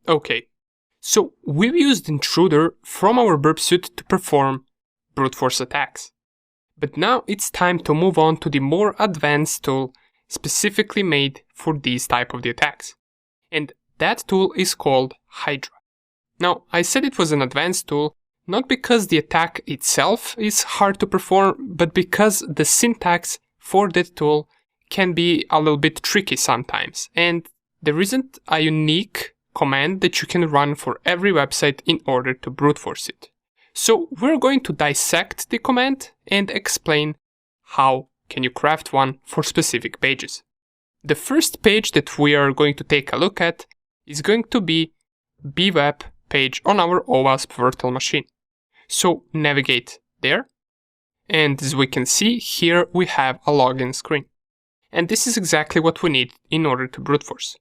Okay, so we've used Intruder from our burp suite to perform brute force attacks. But now it's time to move on to the more advanced tool specifically made for these type of the attacks. And that tool is called Hydra. Now, I said it was an advanced tool, not because the attack itself is hard to perform, but because the syntax for that tool can be a little bit tricky sometimes, and there isn't a unique command that you can run for every website in order to brute force it. So we're going to dissect the command and explain how can you craft one for specific pages. The first page that we are going to take a look at is going to be Bwapp page on our OWASP virtual machine. So navigate there, and as we can see here we have a login screen. And this is exactly what we need in order to brute force.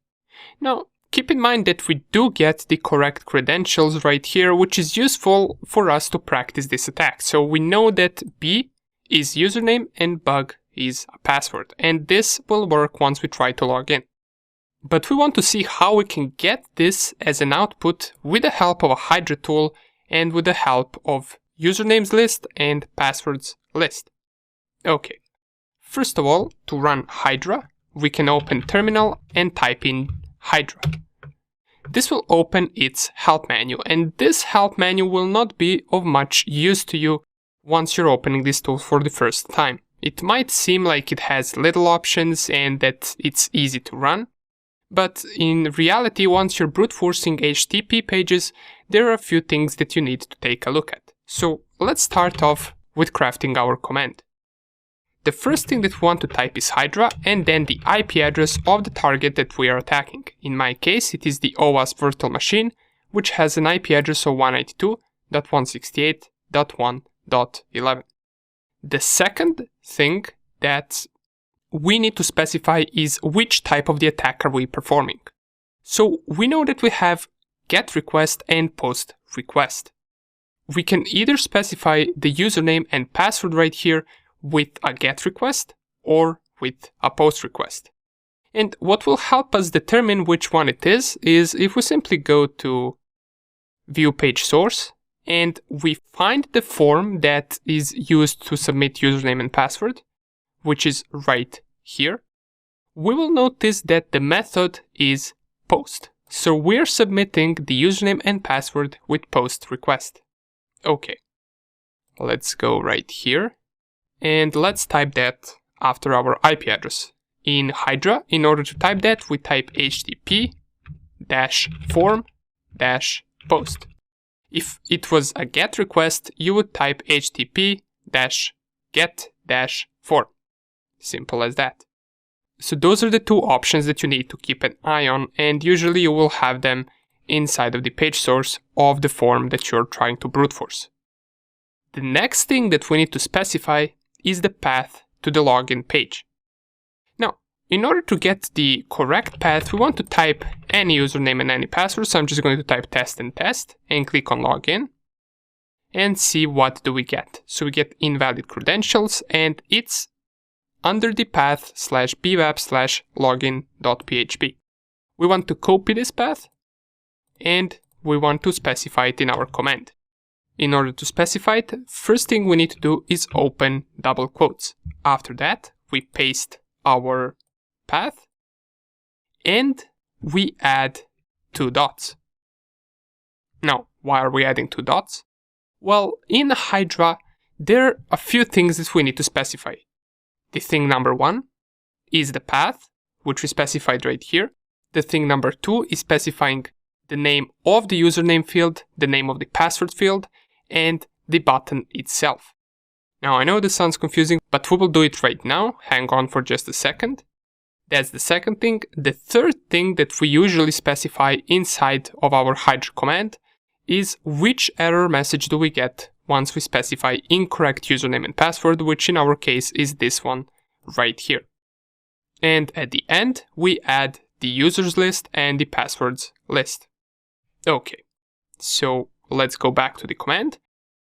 Now, keep in mind that we do get the correct credentials right here, which is useful for us to practice this attack. So we know that B is username and bug is a password, and this will work once we try to log in. But we want to see how we can get this as an output with the help of a Hydra tool and with the help of usernames list and passwords list. Okay, first of all, to run Hydra, we can open terminal and type in Hydra. This will open its help menu, and this help menu will not be of much use to you once you're opening this tool for the first time. It might seem like it has little options and that it's easy to run, but in reality, once you're brute forcing HTTP pages, there are a few things that you need to take a look at. So let's start off with crafting our command. The first thing that we want to type is Hydra and then the IP address of the target that we are attacking. In my case, it is the OWASP virtual machine, which has an IP address of 192.168.1.11. The second thing that we need to specify is which type of the attack are we performing. So we know that we have GET request and POST request. We can either specify the username and password right here with a GET request or with a POST request. And what will help us determine which one it is if we simply go to View Page Source and we find the form that is used to submit username and password, which is right here, we will notice that the method is POST. So we're submitting the username and password with POST request. Okay, let's go right here and let's type that after our IP address. In Hydra, in order to type that, we type http-form-post. If it was a GET request, you would type http-get-form. Simple as that. So those are the two options that you need to keep an eye on, and usually you will have them inside of the page source of the form that you're trying to brute force. The next thing that we need to specify is the path to the login page. Now, in order to get the correct path, we want to type any username and any password, so I'm just going to type test and test and click on login and see what do we get. So we get invalid credentials and it's under the path /bwapp/login.php. We want to copy this path and we want to specify it in our command. In order to specify it, first thing we need to do is open double quotes. After that, we paste our path and we add 2 dots. Now, why are we adding 2 dots? Well, in Hydra, there are a few things that we need to specify. The thing number 1 is the path, which we specified right here. The thing number 2 is specifying the name of the username field, the name of the password field, and the button itself. Now, I know this sounds confusing, but we will do it right now. Hang on for just a second. That's the second thing. The third thing that we usually specify inside of our Hydra command is which error message do we get once we specify incorrect username and password, which in our case is this one right here. And at the end, we add the users list and the passwords list. Okay, so let's go back to the command.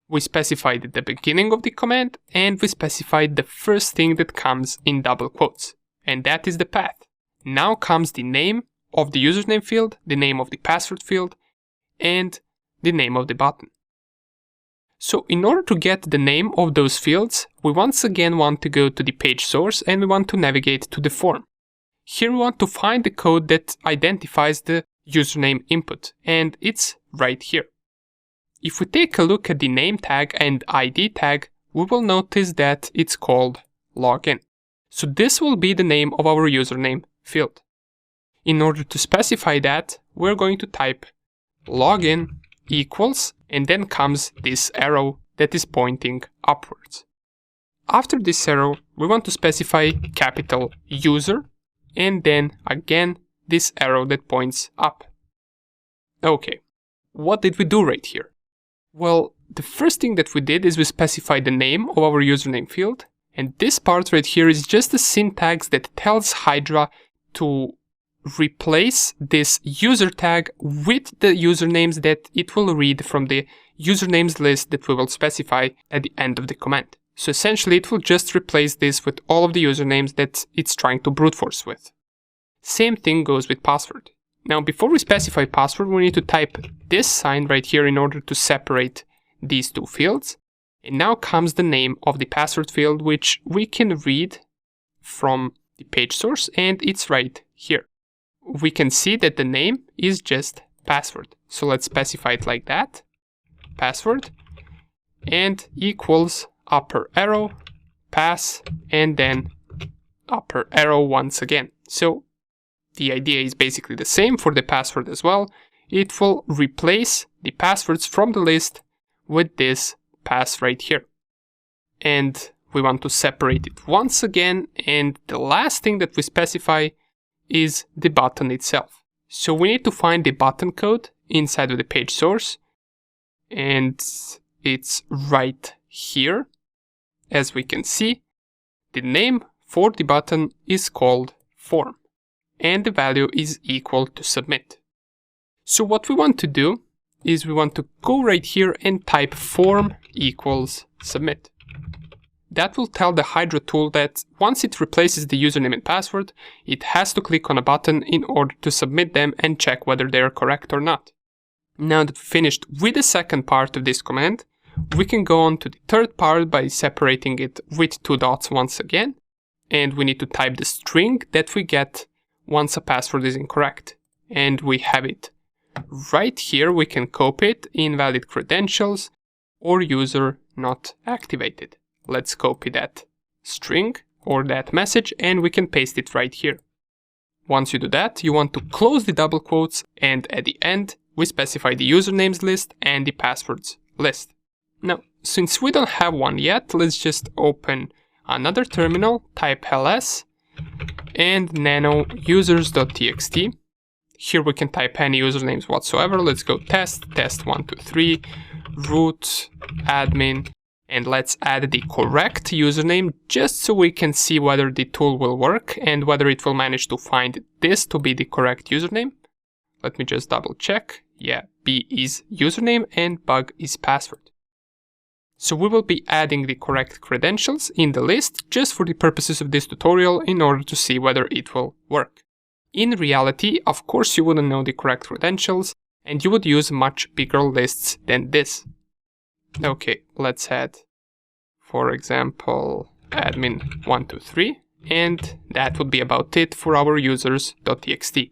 We specified at the beginning of the command and we specified the first thing that comes in double quotes, and that is the path. Now comes the name of the username field, the name of the password field, and the name of the button. So in order to get the name of those fields, we once again want to go to the page source and we want to navigate to the form. Here we want to find the code that identifies the username input, and it's right here. If we take a look at the name tag and ID tag, we will notice that it's called login. So this will be the name of our username field. In order to specify that, we're going to type login equals, and then comes this arrow that is pointing upwards. After this arrow, we want to specify capital user, and then again this arrow that points up. Okay, what did we do right here? Well, the first thing that we did is we specified the name of our username field, and this part right here is just the syntax that tells Hydra to replace this user tag with the usernames that it will read from the usernames list that we will specify at the end of the command. So essentially it will just replace this with all of the usernames that it's trying to brute force with. Same thing goes with password. Now before we specify password, we need to type this sign right here in order to separate these two fields. And now comes the name of the password field, which we can read from the page source, and it's right here. We can see that the name is just password. So let's specify it like that. Password and equals upper arrow, pass, and then upper arrow once again. So the idea is basically the same for the password as well. It will replace the passwords from the list with this pass right here. And we want to separate it once again. And the last thing that we specify is the button itself. So we need to find the button code inside of the page source, and it's right here. As we can see, the name for the button is called form, and the value is equal to submit. So what we want to do is we want to go right here and type form equals submit. That will tell the Hydra tool that once it replaces the username and password, it has to click on a button in order to submit them and check whether they are correct or not. Now that we've finished with the second part of this command, we can go on to the third part by separating it with two dots once again. And we need to type the string that we get once a password is incorrect. And we have it right here. We can copy it, invalid credentials or user not activated. Let's copy that string or that message and we can paste it right here. Once you do that, you want to close the double quotes, and at the end we specify the usernames list and the passwords list. Now, since we don't have one yet, let's just open another terminal, type ls and nano users.txt. Here we can type any usernames whatsoever. Let's go test123 root admin. And let's add the correct username just so we can see whether the tool will work and whether it will manage to find this to be the correct username. Let me just double check. Yeah, B is username and bug is password. So we will be adding the correct credentials in the list just for the purposes of this tutorial in order to see whether it will work. In reality, of course, you wouldn't know the correct credentials and you would use much bigger lists than this. Okay, let's add, for example, admin123, and that would be about it for our users.txt.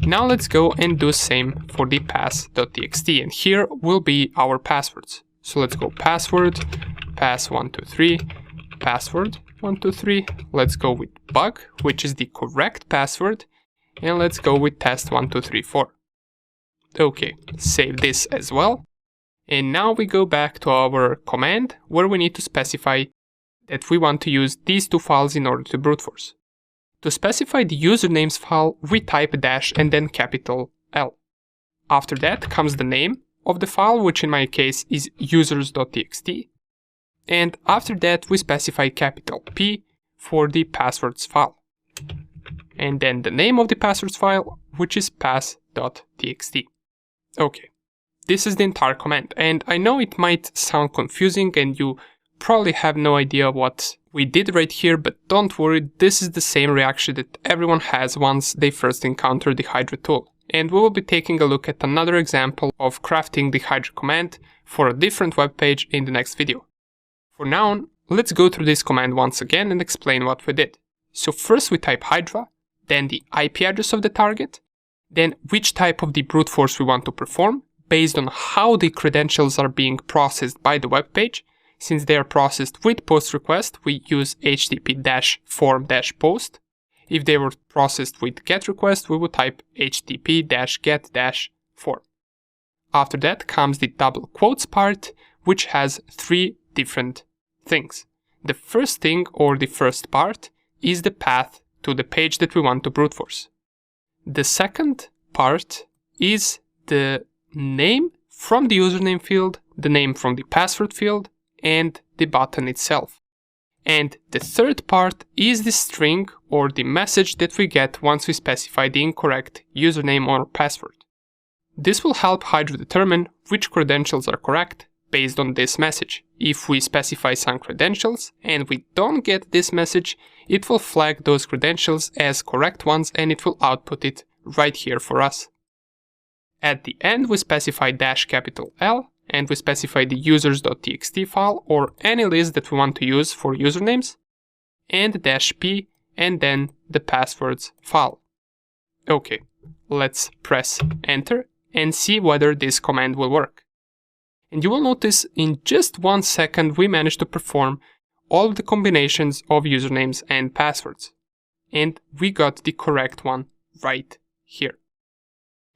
Now let's go and do the same for the pass.txt, and here will be our passwords. So let's go password, pass123, password123, let's go with bug, which is the correct password, and let's go with test1234. Okay, save this as well. And now we go back to our command where we need to specify that we want to use these two files in order to brute force. To specify the usernames file, we type dash and then capital L. After that comes the name of the file, which in my case is users.txt. And after that we specify capital P for the passwords file. And then the name of the passwords file, which is pass.txt. Okay. This is the entire command, and I know it might sound confusing and you probably have no idea what We did right here, but don't worry, this is the same reaction that everyone has once they first encounter the Hydra tool. And we will be taking a look at another example of crafting the Hydra command for a different web page in the next video. For now, let's go through this command once again and explain what we did. So first we type Hydra, then the IP address of the target, then which type of the brute force we want to perform based on how the credentials are being processed by the web page. Since they are processed with post request, we use http-form-post. If they were processed with GET request, we would type http-get-form. After that comes the double quotes part, which has three different things. The first thing, or the first part, is the path to the page that we want to brute force. The second part is the name from the username field, the name from the password field, and the button itself. And the third part is the string or the message that we get once we specify the incorrect username or password. This will help Hydra determine which credentials are correct based on this message. If we specify some credentials and we don't get this message, it will flag those credentials as correct ones and it will output it right here for us. At the end we specify -L and we specify the users.txt file or any list that we want to use for usernames, and -P and then the passwords file. Okay, let's press enter and see whether this command will work. And you will notice in just 1 second we managed to perform all of the combinations of usernames and passwords. And we got the correct one right here.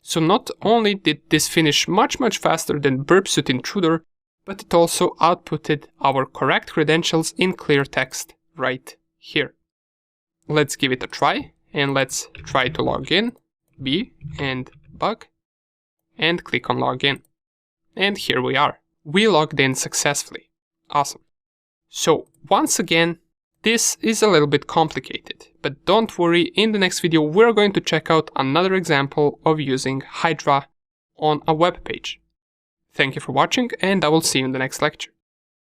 So not only did this finish much faster than Burpsuit Intruder, but it also outputted our correct credentials in clear text right here. Let's give it a try and let's try to log in, B and bug, and click on login. And here we are. We logged in successfully. Awesome. So once again, this is a little bit complicated, but don't worry, in the next video we're going to check out another example of using Hydra on a web page. Thank you for watching and I will see you in the next lecture.